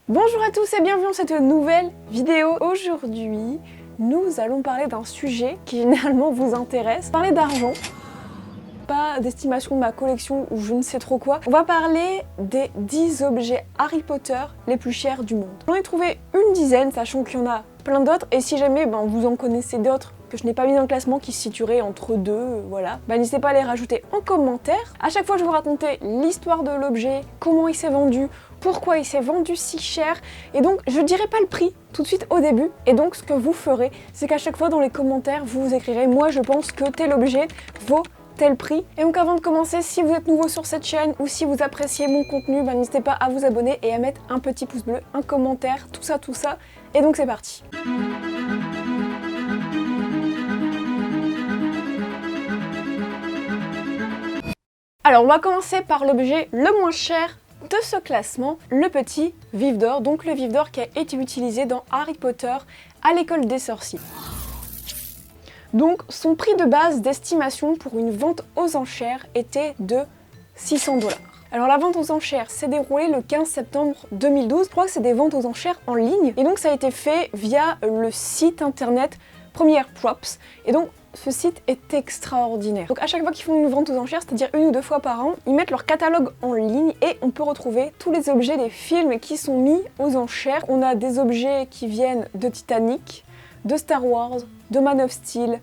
Bonjour à tous et bienvenue dans cette nouvelle vidéo. Aujourd'hui, nous allons parler d'un sujet qui généralement vous intéresse, parler d'argent. Pas d'estimation de ma collection ou je ne sais trop quoi. On va parler des 10 objets Harry Potter les plus chers du monde. J'en ai trouvé une dizaine, sachant qu'il y en a plein d'autres, et si jamais vous en connaissez d'autres que je n'ai pas mis dans le classement qui se situeraient entre deux, voilà, n'hésitez pas à les rajouter en commentaire. À chaque fois je vais vous raconter l'histoire de l'objet, comment il s'est vendu, pourquoi il s'est vendu si cher, et donc je dirai pas le prix tout de suite au début, et donc ce que vous ferez, c'est qu'à chaque fois dans les commentaires vous écrirez « moi je pense que tel objet vaut tel prix ». Et donc avant de commencer, si vous êtes nouveau sur cette chaîne ou si vous appréciez mon contenu, n'hésitez pas à vous abonner et à mettre un petit pouce bleu, un commentaire, tout ça, et donc c'est parti. Alors on va commencer par l'objet le moins cher de ce classement, le petit vif d'or, donc le vif d'or qui a été utilisé dans Harry Potter à l'école des sorciers. Donc son prix de base d'estimation pour une vente aux enchères était de 600 $. Alors la vente aux enchères s'est déroulée le 15 septembre 2012, je crois que c'est des ventes aux enchères en ligne, et donc ça a été fait via le site internet Premiere Props, et donc ce site est extraordinaire. Donc à chaque fois qu'ils font une vente aux enchères, c'est-à-dire une ou deux fois par an, ils mettent leur catalogue en ligne et on peut retrouver tous les objets des films qui sont mis aux enchères. On a des objets qui viennent de Titanic, de Star Wars, de Man of Steel,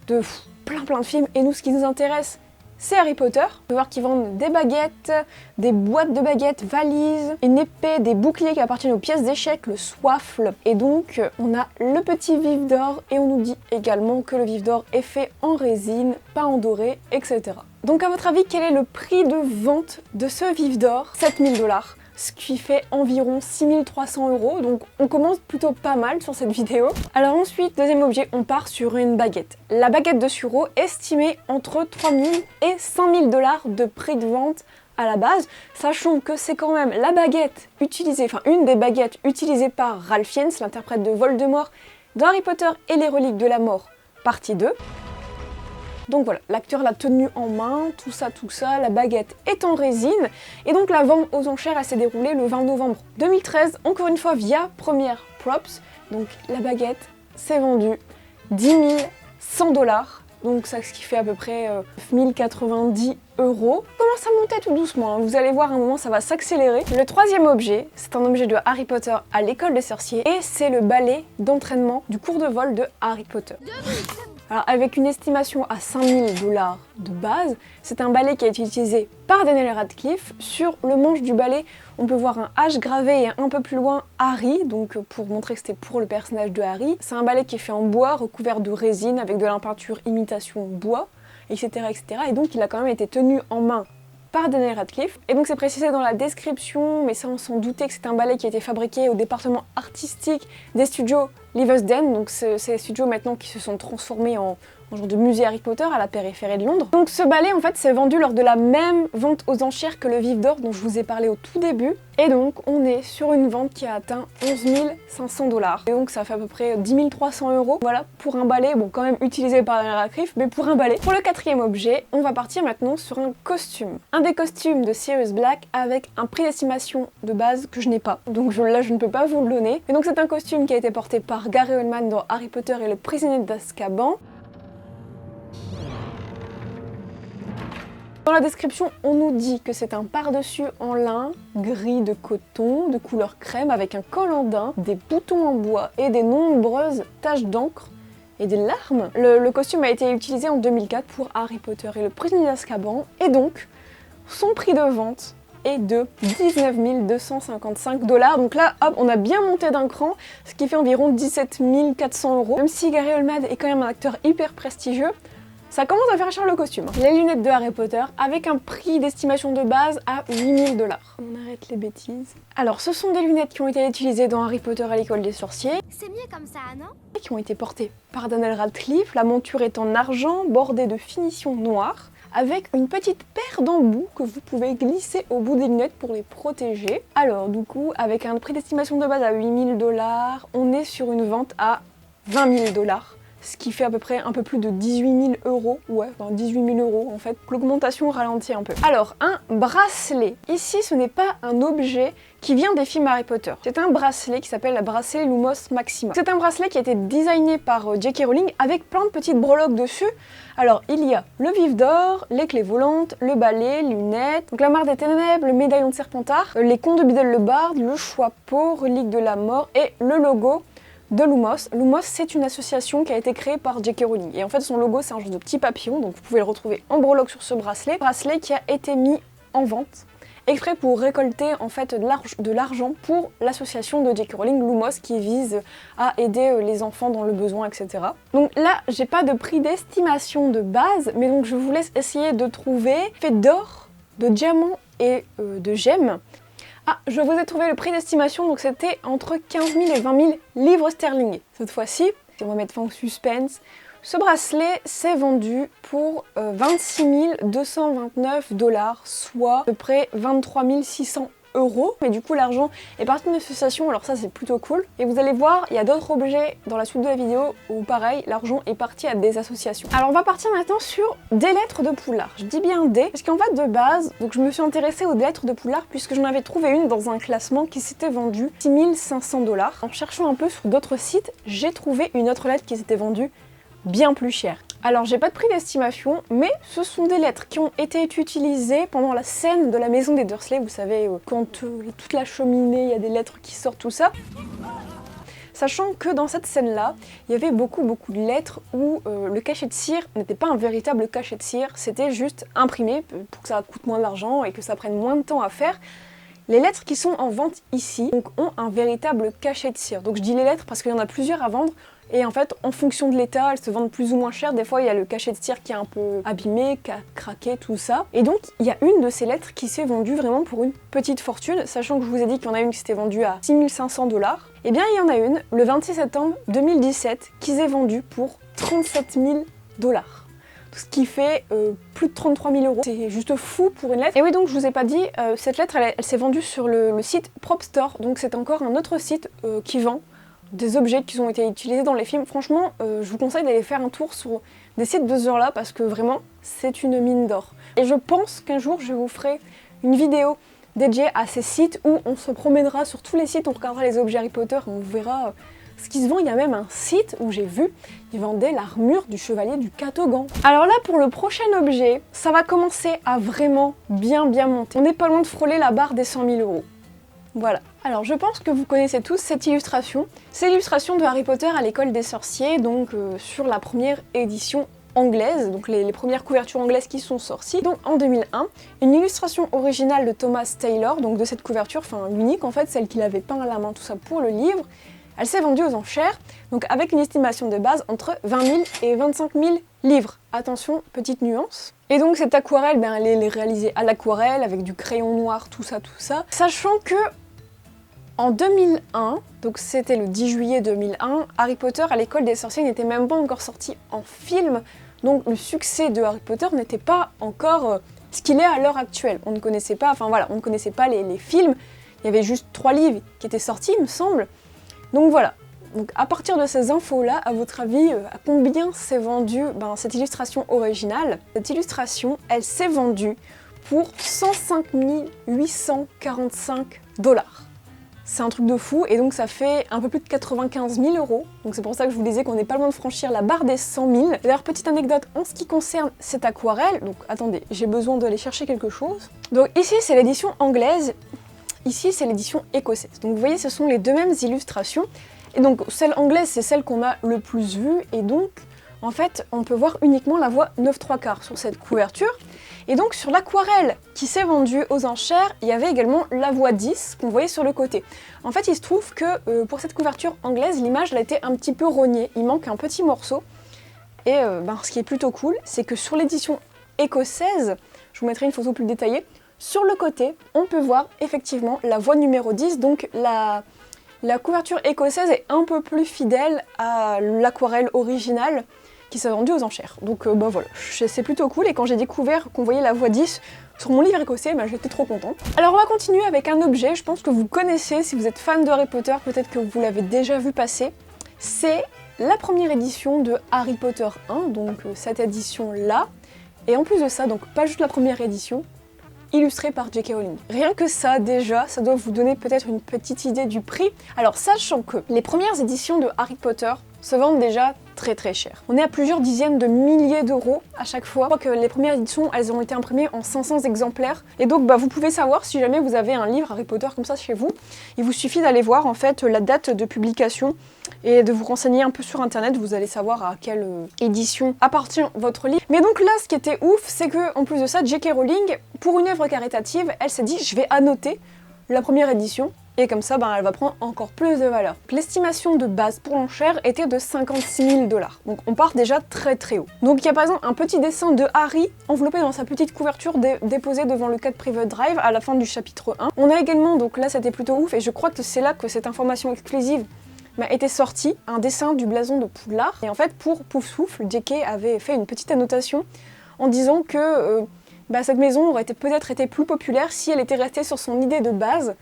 de plein de films, et nous ce qui nous intéresse, c'est Harry Potter. On peut voir qu'ils vendent des baguettes, des boîtes de baguettes, valises, une épée, des boucliers qui appartiennent aux pièces d'échecs, le soifle. Et donc on a le petit vif d'or et on nous dit également que le vif d'or est fait en résine, pas en doré, etc. Donc à votre avis, quel est le prix de vente de ce vif d'or? 7000 $. Ce qui fait environ 6300 €, donc on commence plutôt pas mal sur cette vidéo. Alors ensuite, deuxième objet, on part sur une baguette. La baguette de sureau estimée entre 3000 et 5000 $ de prix de vente à la base, sachant que c'est quand même la baguette utilisée, une des baguettes utilisées par Ralph Fiennes, l'interprète de Voldemort dans Harry Potter et les reliques de la mort, partie 2. Donc voilà, l'acteur l'a tenue en main, tout ça, la baguette est en résine, et donc la vente aux enchères elle s'est déroulée le 20 novembre 2013, encore une fois via Premiere Props. Donc la baguette s'est vendue 10 100 $, donc ça ce qui fait à peu près 1090 €. Commence à monter tout doucement, vous allez voir à un moment ça va s'accélérer. Le troisième objet, c'est un objet de Harry Potter à l'école des sorciers, et c'est le balai d'entraînement du cours de vol de Harry Potter. Alors avec une estimation à 5000 $ de base, c'est un balai qui a été utilisé par Daniel Radcliffe. Sur le manche du balai, on peut voir un H gravé et un peu plus loin Harry, donc pour montrer que c'était pour le personnage de Harry. C'est un balai qui est fait en bois, recouvert de résine, avec de la peinture imitation bois, etc., etc. Et donc il a quand même été tenu en main par Daniel Radcliffe. Et donc c'est précisé dans la description, mais ça on s'en doutait que c'est un balai qui a été fabriqué au département artistique des studios Leavesden, donc c'est les studios maintenant qui se sont transformés en genre de musée Harry Potter à la périphérie de Londres. Donc ce balai en fait s'est vendu lors de la même vente aux enchères que le vif d'or dont je vous ai parlé au tout début, et donc on est sur une vente qui a atteint 11 500 $. Et donc ça fait à peu près 10 300 €, voilà, pour un balai, bon quand même utilisé par Daniel Radcliffe, mais pour un balai. Pour le quatrième objet, on va partir maintenant sur un costume. Un des costumes de Sirius Black avec un prix d'estimation de base que je n'ai pas, donc là je ne peux pas vous le donner. Et donc c'est un costume qui a été porté par Gary Oldman dans Harry Potter et le prisonnier d'Azkaban. Dans la description, on nous dit que c'est un pardessus en lin gris de coton de couleur crème avec un col en daim, des boutons en bois et des nombreuses taches d'encre et des larmes. Le costume a été utilisé en 2004 pour Harry Potter et le prisonnier d'Azkaban, et donc son prix de vente est de 19 255 $. Donc là, hop, on a bien monté d'un cran, ce qui fait environ 17 400 €. Même si Gary Oldman est quand même un acteur hyper prestigieux, ça commence à faire cher le costume. Les lunettes de Harry Potter avec un prix d'estimation de base à 8000 $. On arrête les bêtises. Alors ce sont des lunettes qui ont été utilisées dans Harry Potter à l'école des sorciers. C'est mieux comme ça, non? Qui ont été portées par Daniel Radcliffe. La monture est en argent bordée de finition noire, avec une petite paire d'embouts que vous pouvez glisser au bout des lunettes pour les protéger. Alors du coup, avec un prix d'estimation de base à 8000 $, on est sur une vente à 20 000 $. ce qui fait à peu près un peu plus de 18 000 €. Ouais, enfin 18 000 € en fait. L'augmentation ralentit un peu. Alors, un bracelet. Ici, ce n'est pas un objet qui vient des films Harry Potter. C'est un bracelet qui s'appelle le bracelet Lumos Maxima. C'est un bracelet qui a été designé par J.K. Rowling avec plein de petites breloques dessus. Alors, il y a le vif d'or, les clés volantes, le balai, les lunettes, donc la mare des ténèbres, le médaillon de Serpentard, les contes de Biddle le Barde, le Choixpeau, relique de la mort et le logo de Lumos. Lumos, c'est une association qui a été créée par J.K. Rowling. Et en fait, son logo, c'est un genre de petit papillon, donc vous pouvez le retrouver en breloque sur ce bracelet. Bracelet qui a été mis en vente, exprès pour récolter en fait de l'argent pour l'association de J.K. Rowling, Lumos, qui vise à aider les enfants dans le besoin, etc. Donc là, j'ai pas de prix d'estimation de base, mais donc je vous laisse essayer de trouver fait d'or, de diamants et de gemmes. Ah, je vous ai trouvé le prix d'estimation, donc c'était entre 15 000 et 20 000 livres sterling. Cette fois-ci, on va mettre fin au suspense, ce bracelet s'est vendu pour 26 229 $, soit à peu près 23 600 €. Mais du coup, l'argent est parti d'une association, alors ça c'est plutôt cool. Et vous allez voir, il y a d'autres objets dans la suite de la vidéo où pareil, l'argent est parti à des associations. Alors on va partir maintenant sur des lettres de Poudlard. Je dis bien des, parce qu'en fait de base, donc je me suis intéressée aux lettres de Poudlard puisque j'en avais trouvé une dans un classement qui s'était vendu 6 500 $. En cherchant un peu sur d'autres sites, j'ai trouvé une autre lettre qui s'était vendue bien plus cher. Alors j'ai pas de prix d'estimation, mais ce sont des lettres qui ont été utilisées pendant la scène de la maison des Dursley, vous savez, quand toute la cheminée, il y a des lettres qui sortent, tout ça. Sachant que dans cette scène-là, il y avait beaucoup de lettres où le cachet de cire n'était pas un véritable cachet de cire, c'était juste imprimé pour que ça coûte moins d'argent et que ça prenne moins de temps à faire. Les lettres qui sont en vente ici donc, ont un véritable cachet de cire. Donc je dis les lettres parce qu'il y en a plusieurs à vendre. Et en fait, en fonction de l'état, elles se vendent plus ou moins cher. Des fois, il y a le cachet de cire qui est un peu abîmé, qui a craqué, tout ça. Et donc, il y a une de ces lettres qui s'est vendue vraiment pour une petite fortune, sachant que je vous ai dit qu'il y en a une qui s'était vendue à 6 500 $. Eh bien, il y en a une, le 26 septembre 2017, qui s'est vendue pour 37 000 $. Ce qui fait plus de 33 000 €. C'est juste fou pour une lettre. Et oui, donc je vous ai pas dit, cette lettre, elle s'est vendue sur le site PropStore. Donc c'est encore un autre site qui vend des objets qui ont été utilisés dans les films. Franchement, je vous conseille d'aller faire un tour sur des sites de ce genre-là parce que vraiment, c'est une mine d'or. Et je pense qu'un jour, je vous ferai une vidéo dédiée à ces sites où on se promènera sur tous les sites, on regardera les objets Harry Potter, on verra ce qui se vend. Il y a même un site où j'ai vu, ils vendaient l'armure du chevalier du Catogan. Alors là, pour le prochain objet, ça va commencer à vraiment bien monter. On n'est pas loin de frôler la barre des 100 000 €. Voilà. Alors je pense que vous connaissez tous cette illustration. C'est l'illustration de Harry Potter à l'école des sorciers, donc sur la première édition anglaise, donc les premières couvertures anglaises qui sont sorties, donc en 2001. Une illustration originale de Thomas Taylor, donc de cette couverture, enfin l'unique en fait, celle qu'il avait peint à la main, tout ça pour le livre. Elle s'est vendue aux enchères, donc avec une estimation de base entre 20 000 et 25 000 livres. Attention, petite nuance. Et donc cette aquarelle, elle est réalisée à l'aquarelle, avec du crayon noir, tout ça. Sachant que en 2001, donc c'était le 10 juillet 2001, Harry Potter à l'école des sorciers n'était même pas encore sorti en film, donc le succès de Harry Potter n'était pas encore ce qu'il est à l'heure actuelle. On ne connaissait pas, on ne connaissait pas les films, il y avait juste 3 livres qui étaient sortis, il me semble. Donc voilà. Donc à partir de ces infos-là, à votre avis, à combien s'est vendue cette illustration originale? Cette illustration, elle s'est vendue pour 105 845 $. C'est un truc de fou, et donc ça fait un peu plus de 95 000 €. Donc c'est pour ça que je vous disais qu'on n'est pas loin de franchir la barre des 100 000. D'ailleurs, petite anecdote en ce qui concerne cette aquarelle, donc attendez, j'ai besoin d'aller chercher quelque chose. Donc ici c'est l'édition anglaise, ici c'est l'édition écossaise. Donc vous voyez, ce sont les deux mêmes illustrations. Et donc celle anglaise, c'est celle qu'on a le plus vue, et donc en fait on peut voir uniquement la voie 9/3 sur cette couverture. Et donc sur l'aquarelle qui s'est vendue aux enchères, il y avait également la voie 10 qu'on voyait sur le côté. En fait il se trouve que pour cette couverture anglaise, l'image a été un petit peu rognée, il manque un petit morceau. Et ce qui est plutôt cool, c'est que sur l'édition écossaise, je vous mettrai une photo plus détaillée, sur le côté on peut voir effectivement la voie numéro 10, donc la couverture écossaise est un peu plus fidèle à l'aquarelle originale qui s'est vendue aux enchères. Donc voilà, c'est plutôt cool, et quand j'ai découvert qu'on voyait la voie 10 sur mon livre écossais, j'étais trop contente. Alors on va continuer avec un objet, je pense que vous connaissez, si vous êtes fan de Harry Potter, peut-être que vous l'avez déjà vu passer. C'est la première édition de Harry Potter 1, donc cette édition-là, et en plus de ça, donc pas juste la première édition, illustrée par J.K. Rowling. Rien que ça, déjà, ça doit vous donner peut-être une petite idée du prix. Alors, sachant que les premières éditions de Harry Potter se vendent déjà très cher. On est à plusieurs dizaines de milliers d'euros à chaque fois. Je crois que les premières éditions, elles ont été imprimées en 500 exemplaires. Et donc, vous pouvez savoir si jamais vous avez un livre Harry Potter comme ça chez vous. Il vous suffit d'aller voir en fait la date de publication et de vous renseigner un peu sur internet. Vous allez savoir à quelle édition appartient votre livre. Mais donc là, ce qui était ouf, c'est que en plus de ça, J.K. Rowling, pour une œuvre caritative, elle s'est dit je vais annoter la première édition. Et comme ça, elle va prendre encore plus de valeur. L'estimation de base pour l'enchère était de 56 000 $. Donc on part déjà très haut. Donc il y a par exemple un petit dessin de Harry enveloppé dans sa petite couverture déposée devant le 4 Private Drive à la fin du chapitre 1. On a également, donc là c'était plutôt ouf, et je crois que c'est là que cette information exclusive m'a été sortie, un dessin du blason de Poudlard. Et en fait pour Poufsouffle, J.K. avait fait une petite annotation en disant que cette maison aurait peut-être été plus populaire si elle était restée sur son idée de base,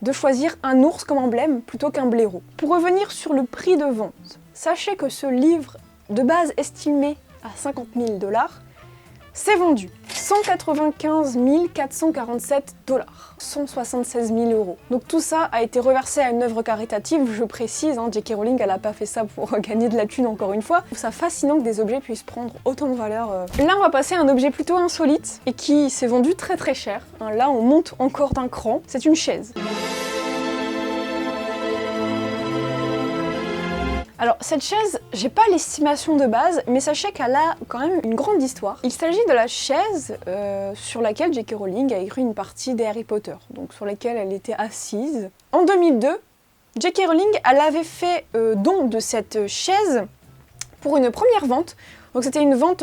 de choisir un ours comme emblème plutôt qu'un blaireau. Pour revenir sur le prix de vente, sachez que ce livre, de base estimé à 50 000 $, s'est vendu 195 447 $, 176 000 €. Donc tout ça a été reversé à une œuvre caritative, je précise, J.K. Rowling, elle n'a pas fait ça pour gagner de la thune encore une fois. Je trouve ça fascinant que des objets puissent prendre autant de valeur. Là on va passer à un objet plutôt insolite et qui s'est vendu très cher. Là on monte encore d'un cran, c'est une chaise. Alors cette chaise, j'ai pas l'estimation de base, mais sachez qu'elle a quand même une grande histoire. Il s'agit de la chaise sur laquelle J.K. Rowling a écrit une partie des Harry Potter, donc sur laquelle elle était assise. En 2002, J.K. Rowling, elle avait fait don de cette chaise pour une première vente. Donc c'était une vente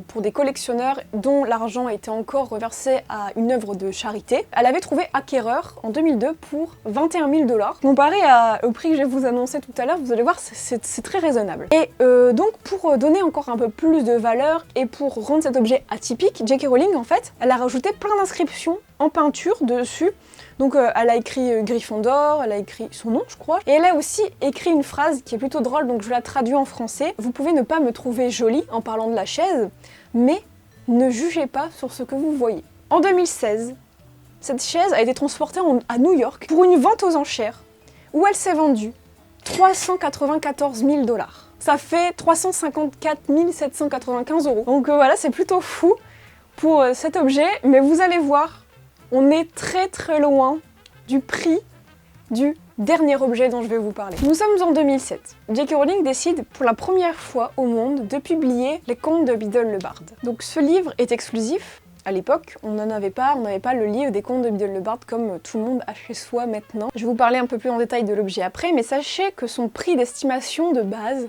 pour des collectionneurs dont l'argent était encore reversé à une œuvre de charité. Elle avait trouvé acquéreur en 2002 pour 21 000 $. Comparé au prix que je vais vous annoncer tout à l'heure, vous allez voir, c'est très raisonnable. Et donc pour donner encore un peu plus de valeur et pour rendre cet objet atypique, J.K. Rowling en fait, elle a rajouté plein d'inscriptions en peinture dessus. Donc elle a écrit Gryffondor, elle a écrit son nom je crois, et elle a aussi écrit une phrase qui est plutôt drôle, donc je la traduis en français. Vous pouvez ne pas me trouver jolie en parlant de la chaise, mais ne jugez pas sur ce que vous voyez. En 2016, cette chaise a été transportée à New York pour une vente aux enchères, où elle s'est vendue 394 000 $. Ça fait 354 795 €. Donc voilà, c'est plutôt fou pour cet objet, mais vous allez voir, on est très loin du prix du dernier objet dont je vais vous parler. Nous sommes en 2007. J.K. Rowling décide pour la première fois au monde de publier les contes de Biddle le Barde. Donc ce livre est exclusif. À l'époque, on n'avait pas le livre des contes de Biddle le Barde comme tout le monde a chez soi maintenant. Je vais vous parler un peu plus en détail de l'objet après, mais sachez que son prix d'estimation de base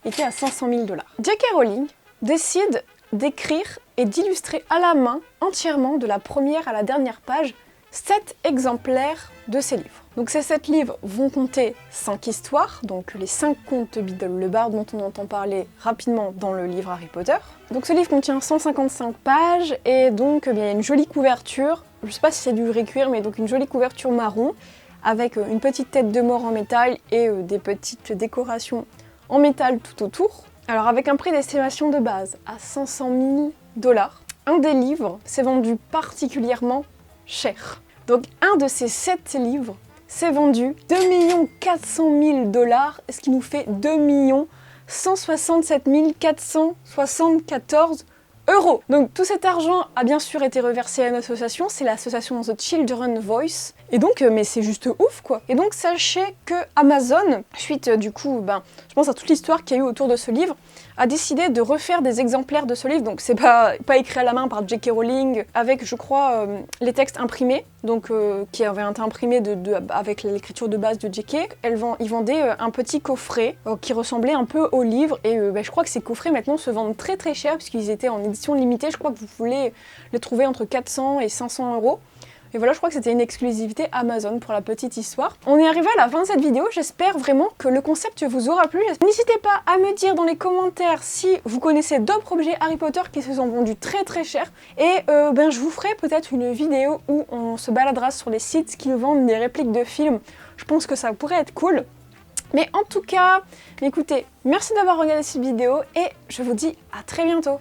était à 500 000 $. J.K. Rowling décide d'écrire et d'illustrer à la main, entièrement, de la première à la dernière page, 7 exemplaires de ces livres. Donc ces 7 livres vont compter 5 histoires, donc les 5 contes de Biddle le Barde dont on entend parler rapidement dans le livre Harry Potter. Donc ce livre contient 155 pages et donc il y a une jolie couverture, je sais pas si c'est du vrai cuir, mais donc une jolie couverture marron avec une petite tête de mort en métal et des petites décorations en métal tout autour. Alors avec un prix d'estimation de base à 500 000 $, un des livres s'est vendu particulièrement cher. Donc un de ces 7 livres s'est vendu 2 400 000 $, ce qui nous fait 2 167 474 €. Donc tout cet argent a bien sûr été reversé à une association, c'est l'association The Children's Voice. Et donc, mais c'est juste ouf quoi. Et donc sachez que Amazon, suite du coup, je pense à toute l'histoire qu'il y a eu autour de ce livre, a décidé de refaire des exemplaires de ce livre. Donc c'est pas écrit à la main par J.K. Rowling, avec je crois les textes imprimés, donc qui avaient été imprimés avec l'écriture de base de J.K. Ils vendaient un petit coffret qui ressemblait un peu au livre, et je crois que ces coffrets maintenant se vendent très cher puisqu'ils étaient en édition limitée. Je crois que vous pouvez les trouver entre 400 et 500 €. Et voilà, je crois que c'était une exclusivité Amazon pour la petite histoire. On est arrivé à la fin de cette vidéo, j'espère vraiment que le concept vous aura plu. N'hésitez pas à me dire dans les commentaires si vous connaissez d'autres objets Harry Potter qui se sont vendus très cher. Et je vous ferai peut-être une vidéo où on se baladera sur les sites qui vendent des répliques de films. Je pense que ça pourrait être cool. Mais en tout cas, écoutez, merci d'avoir regardé cette vidéo et je vous dis à très bientôt.